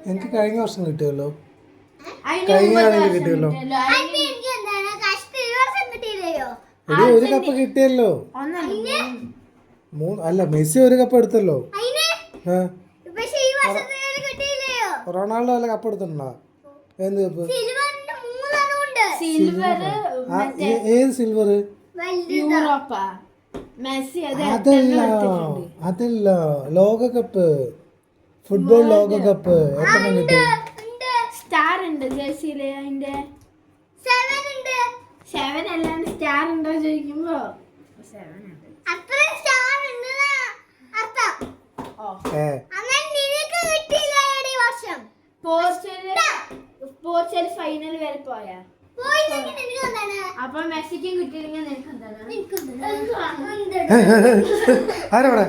എനിക്ക് കഴിഞ്ഞ വർഷം കിട്ടിയല്ലോ, കഴിഞ്ഞ കളിയിൽ കിട്ടിയല്ലോ. എടി ഒരു കപ്പ് കിട്ടിയല്ലോ. അല്ല മെസ്സി ഒരു കപ്പ് എടുത്തല്ലോ. റൊണാൾഡോ വല്ല കപ്പ് എടുത്തിട്ടുണ്ടോ? എന്ത് കപ്പ്? ഏത് സിൽവർ? അതല്ല ലോകകപ്പ്, ഫുട്ബോൾ ലോകകപ്പ് എത്ര കിട്ടി? സ്റ്റാർ ഉണ്ട് ജേഴ്സിയില്, അതിന്റെ 7 അല്ലാണ്ട് സ്റ്റാർ ഉണ്ടോ ചോദിക്കുമ്പോ 7 ഉണ്ട്. പോർച്ചുഗൽ ഫൈനൽ വരെ പോയാ, അപ്പൊ മെസ്സിക്കും കിട്ടിയില്ലെങ്കിൽ നിനക്ക് എന്താണ്? ആരോടെ